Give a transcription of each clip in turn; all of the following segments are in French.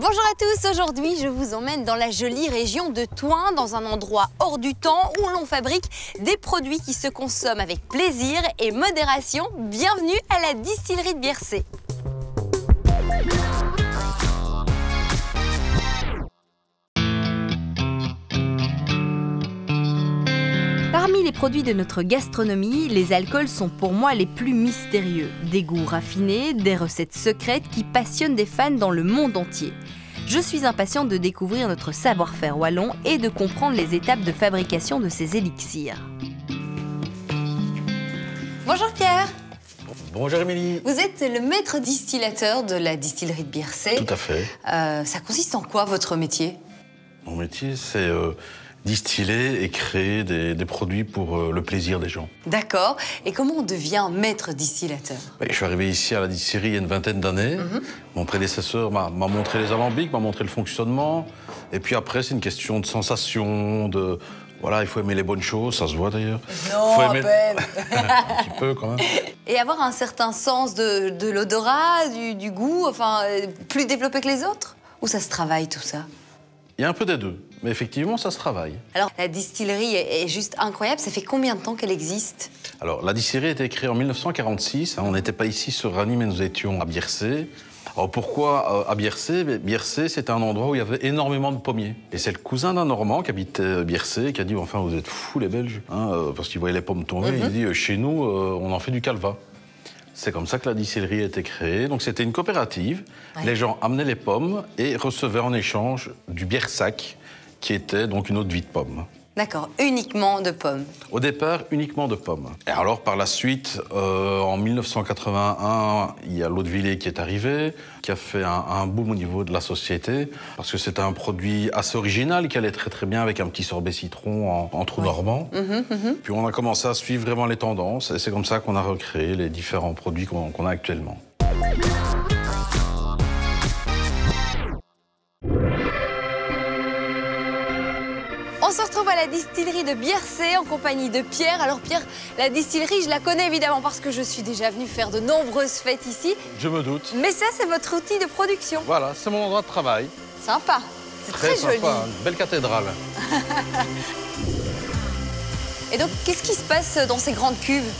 Bonjour à tous, aujourd'hui je vous emmène dans la jolie région de Thoin, dans un endroit hors du temps où l'on fabrique des produits qui se consomment avec plaisir et modération. Bienvenue à la distillerie de Biercé. Parmi les produits de notre gastronomie, les alcools sont pour moi les plus mystérieux. Des goûts raffinés, des recettes secrètes qui passionnent des fans dans le monde entier. Je suis impatiente de découvrir notre savoir-faire wallon et de comprendre les étapes de fabrication de ces élixirs. Bonjour Pierre. Bonjour Émilie. Vous êtes le maître distillateur de la distillerie de Biercé. Tout à fait. Ça consiste en quoi votre métier? Mon métier, c'est distiller et créer des produits pour le plaisir des gens. D'accord. Et comment on devient maître distillateur? Je suis arrivé ici à la distillerie il y a une vingtaine d'années. Mon prédécesseur m'a montré les alambics, m'a montré le fonctionnement. Et puis après, c'est une question de sensation, de... Voilà, il faut aimer les bonnes choses, ça se voit d'ailleurs. Non, faut aimer... à peine. Un petit peu quand même. Et avoir un certain sens de l'odorat, du goût, enfin, plus développé que les autres? Ou ça se travaille tout ça? Il y a un peu des deux, mais effectivement, ça se travaille. Alors, la distillerie est juste incroyable. Ça fait combien de temps qu'elle existe? Alors, la distillerie a été créée en 1946. On n'était pas ici sur Rany, mais nous étions à Biercé. Alors, pourquoi à Biercé? Biercé, c'était un endroit où il y avait énormément de pommiers. Et c'est le cousin d'un Normand qui habitait Biercé qui a dit « Enfin, vous êtes fous, les Belges hein, !» Parce qu'il voyait les pommes tomber. Il dit « Chez nous, on en fait du calva. » C'est comme ça que la distillerie a été créée. Donc c'était une coopérative. Ouais. Les gens amenaient les pommes et recevaient en échange du biersac, qui était donc une eau de vie de pomme. D'accord, uniquement de pommes. Au départ, uniquement de pommes. Et alors par la suite, en 1981, il y a l'eau de Villers qui est arrivé, qui a fait un boom au niveau de la société, parce que c'était un produit assez original qui allait très très bien avec un petit sorbet citron en trou normand. Puis on a commencé à suivre vraiment les tendances, et c'est comme ça qu'on a recréé les différents produits qu'on a actuellement. On se retrouve à la distillerie de Biercé en compagnie de Pierre. Alors Pierre, la distillerie, je la connais évidemment parce que je suis déjà venue faire de nombreuses fêtes ici. Je me doute. Mais ça, c'est votre outil de production. Voilà, c'est mon endroit de travail. Sympa. C'est très joli. Sympa, une belle cathédrale. Et donc, qu'est-ce qui se passe dans ces grandes cuves?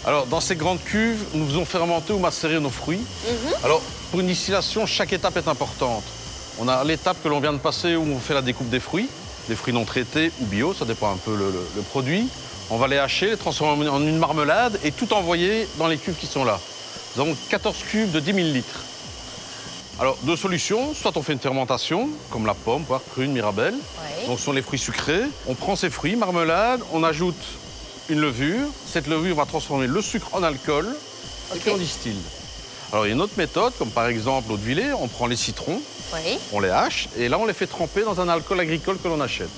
Alors, dans ces grandes cuves, nous faisons fermenter ou macérer nos fruits. Alors, pour une distillation, chaque étape est importante. On a l'étape que l'on vient de passer où on fait la découpe des fruits non traités ou bio, ça dépend un peu le produit. On va les hacher, les transformer en une marmelade et tout envoyer dans les cuves qui sont là. Nous avons 14 cuves de 10 000 litres. Alors, deux solutions. Soit on fait une fermentation, comme la pomme, poire, prune, mirabelle. Ouais. Donc, ce sont les fruits sucrés. On prend ces fruits, marmelade, on ajoute une levure. Cette levure va transformer le sucre en alcool et puis on distille. Alors, il y a une autre méthode, comme par exemple l'eau de Villers. On prend les citrons, on les hache, et là, on les fait tremper dans un alcool agricole que l'on achète.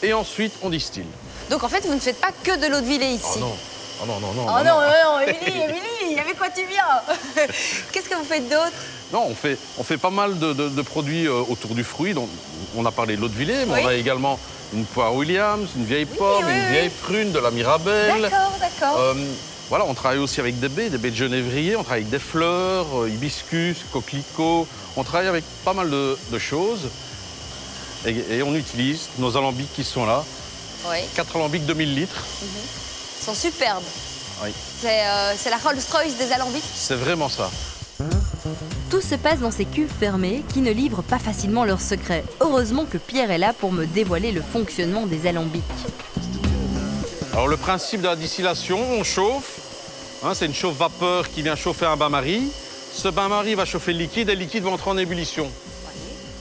Et ensuite, on distille. Donc, en fait, vous ne faites pas que de l'eau de Villers ici? Oh non. Oh non, non, non. Oh non, non, Émilie, avec quoi tu viens? Qu'est-ce que vous faites d'autre? Non, on fait pas mal de produits autour du fruit. Donc, on a parlé de l'eau de Villers, mais on a également une poire Williams, une vieille pomme, une vieille prune, de la mirabelle. D'accord, d'accord. Voilà, on travaille aussi avec des baies de genévrier, on travaille avec des fleurs, hibiscus, coquelicots. On travaille avec pas mal de choses. Et on utilise nos alambics qui sont là. 4 alambics de 1000 litres. Ils sont superbes. Oui. C'est la Rolls-Royce des alambics? C'est vraiment ça. Tout se passe dans ces cuves fermées qui ne livrent pas facilement leurs secrets. Heureusement que Pierre est là pour me dévoiler le fonctionnement des alambics. Alors le principe de la distillation, on chauffe. C'est une chauffe-vapeur qui vient chauffer un bain-marie. Ce bain-marie va chauffer le liquide et le liquide va entrer en ébullition.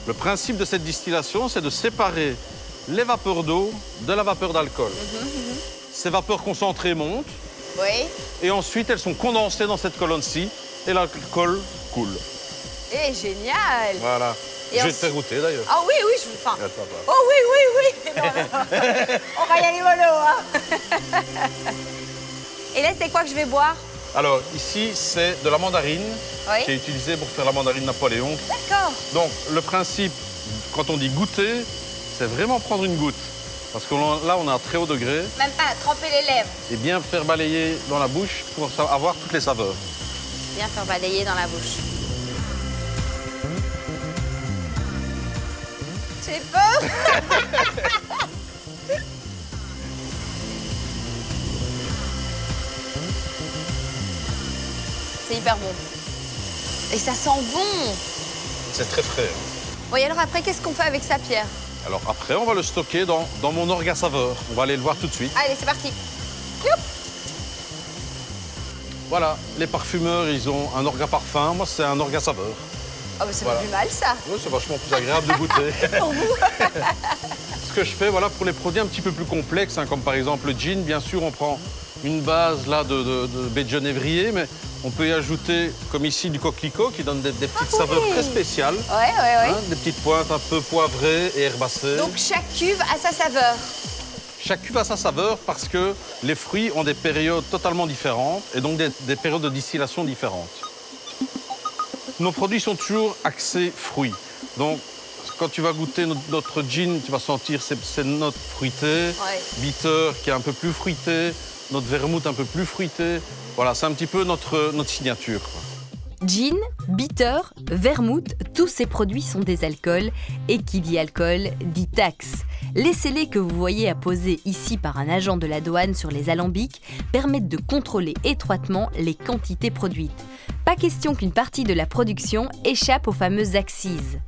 Le principe de cette distillation, c'est de séparer les vapeurs d'eau de la vapeur d'alcool. Ces vapeurs concentrées montent. Et ensuite, elles sont condensées dans cette colonne-ci et l'alcool coule. Eh, génial! Voilà. Et je vais te faire goûter d'ailleurs. Ah oui, oui, je veux. Enfin... Oh oui, oui, oui! Non, non. On va y aller mollo, hein. Et là, c'est quoi que je vais boire? Alors, ici, c'est de la mandarine qui est utilisée pour faire la mandarine Napoléon. D'accord. Donc, le principe, quand on dit goûter, c'est vraiment prendre une goutte. Parce que là, on a un très haut degré. Même pas tremper les lèvres. Et bien faire balayer dans la bouche pour avoir toutes les saveurs. Bien faire balayer dans la bouche. J'ai peur. C'est hyper bon. Et ça sent bon. C'est très frais. Bon, et alors après, qu'est-ce qu'on fait avec ça, Pierre? Alors après, on va le stocker dans mon orgue à saveur. On va aller le voir tout de suite. Allez, c'est parti. Youp. Voilà, les parfumeurs, ils ont un orgue à parfum. Moi, c'est un orgue à saveur. Oh, bah, c'est Voilà. pas plus mal, ça. Oui, c'est vachement plus agréable de goûter. Pour vous. Ce que je fais, voilà, pour les produits un petit peu plus complexes, hein, comme par exemple le gin, bien sûr, on prend une base là de baie de genévrier, mais on peut y ajouter, comme ici, du coquelicot qui donne des petites saveurs très spéciales. Ouais. Hein, des petites pointes un peu poivrées et herbacées. Donc, chaque cuve a sa saveur. Chaque cuve a sa saveur parce que les fruits ont des périodes totalement différentes et donc des périodes de distillation différentes. Nos produits sont toujours axés fruits. Donc, quand tu vas goûter notre gin, tu vas sentir ces notes fruitées. Ouais. Bitter qui est un peu plus fruité, notre vermouth un peu plus fruité. Voilà, c'est un petit peu notre signature, quoi. Gin, bitter, vermouth, tous ces produits sont des alcools. Et qui dit alcool, dit taxe. Les scellés que vous voyez apposés ici par un agent de la douane sur les alambics permettent de contrôler étroitement les quantités produites. Pas question qu'une partie de la production échappe aux fameuses accises.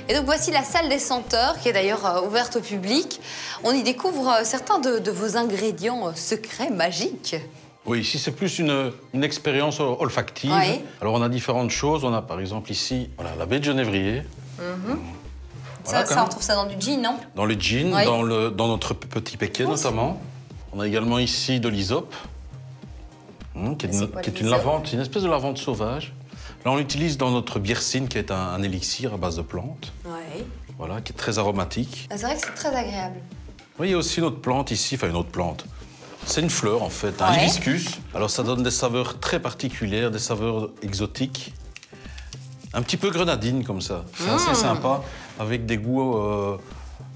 Et donc voici la salle des senteurs, qui est d'ailleurs ouverte au public. On y découvre certains de vos ingrédients secrets, magiques. Oui, ici, c'est plus une expérience olfactive. Oui. Alors, on a différentes choses. On a, par exemple, ici, voilà, la baie de genévrier. Voilà, Ça, on trouve ça dans du gin, non? Dans le gin, Oui. dans notre petit péquet, notamment. On a également ici de l'hysope, qui est une lavande, une espèce de lavande sauvage. Là, on l'utilise dans notre byrcine, qui est un élixir à base de plantes. Oui. Voilà, qui est très aromatique. C'est vrai que c'est très agréable. Oui, il y a aussi une autre plante ici, enfin une autre plante. C'est une fleur, en fait, un Ouais. hibiscus. Alors, ça donne des saveurs très particulières, des saveurs exotiques. Un petit peu grenadine, comme ça. C'est assez sympa, avec des goûts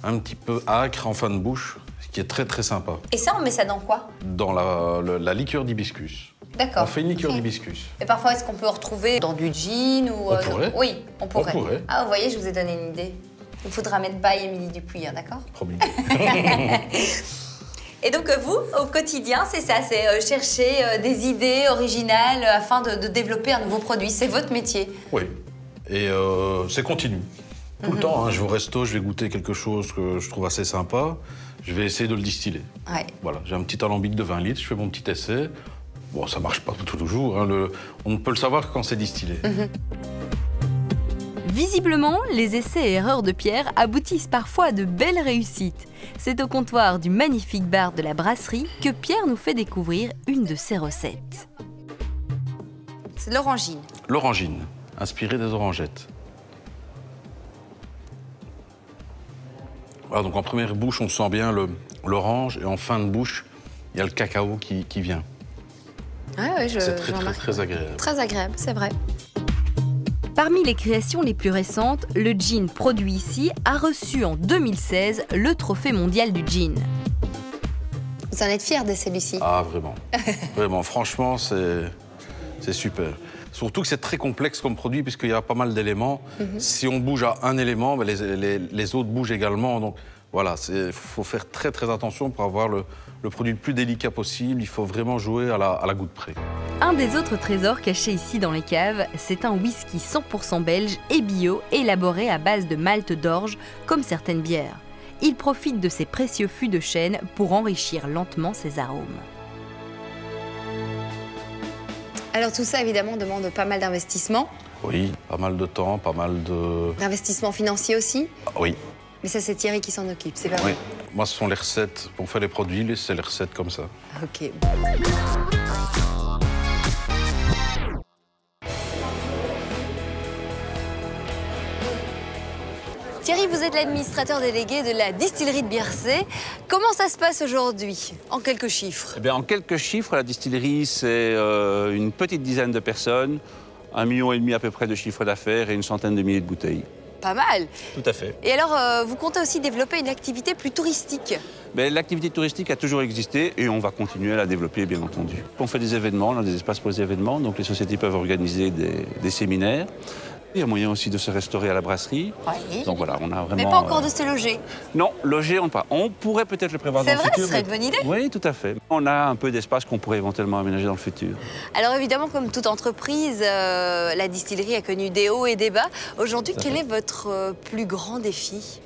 un petit peu âcres en fin de bouche, ce qui est très, très sympa. Et ça, on met ça dans quoi? Dans la liqueur d'hibiscus. D'accord. On fait une liqueur Ok. d'hibiscus. Et parfois, est-ce qu'on peut en retrouver dans du gin ou... On pourrait. Oui, on pourrait. On pourrait. Ah, vous voyez, je vous ai donné une idée. Il faudra mettre by Émilie Dupuis, hein, d'accord? Promis. Et donc, vous, au quotidien, c'est ça, c'est chercher des idées originales afin de développer un nouveau produit. C'est votre métier. Oui. Et c'est continu. Tout le temps, hein, je vais au resto, je vais goûter quelque chose que je trouve assez sympa. Je vais essayer de le distiller. Ouais. Voilà, j'ai un petit alambic de 20 litres, je fais mon petit essai. Bon, ça marche pas toujours, hein, on ne peut le savoir que quand c'est distillé. Visiblement, les essais et erreurs de Pierre aboutissent parfois à de belles réussites. C'est au comptoir du magnifique bar de la brasserie que Pierre nous fait découvrir une de ses recettes. C'est l'orangine. L'orangine, inspirée des orangettes. Voilà, donc en première bouche, on sent bien l'orange, et en fin de bouche, il y a le cacao qui vient. Ouais, C'est très agréable. Très agréable, c'est vrai. Parmi les créations les plus récentes, le gin produit ici a reçu en 2016 le trophée mondial du gin. Vous en êtes fiers de celui-ci? Ah, vraiment. Vraiment, franchement, c'est super. Surtout que c'est très complexe comme produit, puisqu'il y a pas mal d'éléments. Si on bouge à un élément, ben les autres bougent également. Donc voilà, il faut faire très très attention pour avoir le produit le plus délicat possible. Il faut vraiment jouer à la goutte près. Un des autres trésors cachés ici dans les caves, c'est un whisky 100% belge et bio, élaboré à base de malt d'orge, comme certaines bières. Il profite de ces précieux fûts de chêne pour enrichir lentement ses arômes. Alors tout ça, évidemment, demande pas mal d'investissement. Oui, pas mal de temps, pas mal de... D'investissement financier aussi. Ah, oui, Mais ça, c'est Thierry qui s'en occupe, c'est pas oui. vrai? Moi, ce sont les recettes. On fait les produits, c'est les recettes comme ça. Ok. Thierry, vous êtes l'administrateur délégué de la distillerie de Biercé. Comment ça se passe aujourd'hui, en quelques chiffres? Eh bien, en quelques chiffres, la distillerie, c'est une petite dizaine de personnes, 1,5 million à peu près de chiffre d'affaires et une centaine de milliers de bouteilles. Pas mal. Tout à fait. Et alors, vous comptez aussi développer une activité plus touristique? L'activité touristique a toujours existé et on va continuer à la développer, bien entendu. On fait des événements, on a des espaces pour les événements, donc les sociétés peuvent organiser des séminaires. Il y a moyen aussi de se restaurer à la brasserie. Oui. Donc voilà, on a vraiment... Mais pas encore de se loger? Non, loger, on pas. On pourrait peut-être le prévoir dans le futur. C'est vrai, ce serait une bonne idée. Oui, tout à fait. On a un peu d'espace qu'on pourrait éventuellement aménager dans le futur. Alors évidemment, comme toute entreprise, la distillerie a connu des hauts et des bas. Aujourd'hui, quel est votre plus grand défi?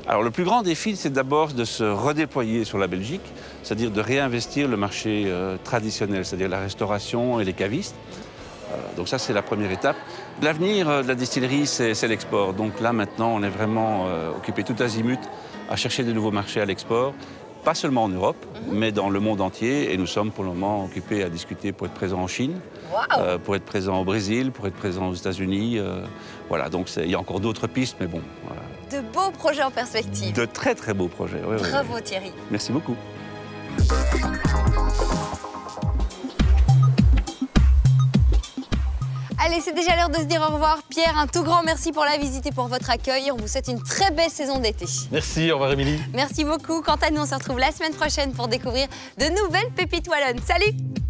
Alors le plus grand défi, c'est d'abord de se redéployer sur la Belgique, c'est-à-dire de réinvestir le marché traditionnel, c'est-à-dire la restauration et les cavistes. Donc ça, c'est la première étape. L'avenir de la distillerie, c'est l'export. Donc là, maintenant, on est vraiment occupé tout azimut à chercher de nouveaux marchés à l'export. Pas seulement en Europe, mais dans le monde entier. Et nous sommes pour le moment occupés à discuter pour être présents en Chine, pour être présents au Brésil, pour être présents aux États-Unis. Voilà, donc il y a encore d'autres pistes, mais bon. Voilà. De beaux projets en perspective. De très, très beaux projets. Oui, Bravo Thierry. Merci beaucoup. Allez, c'est déjà l'heure de se dire au revoir. Pierre, un tout grand merci pour la visite et pour votre accueil. On vous souhaite une très belle saison d'été. Merci, au revoir Émilie. Merci beaucoup. Quant à nous, on se retrouve la semaine prochaine pour découvrir de nouvelles pépites wallonnes. Salut!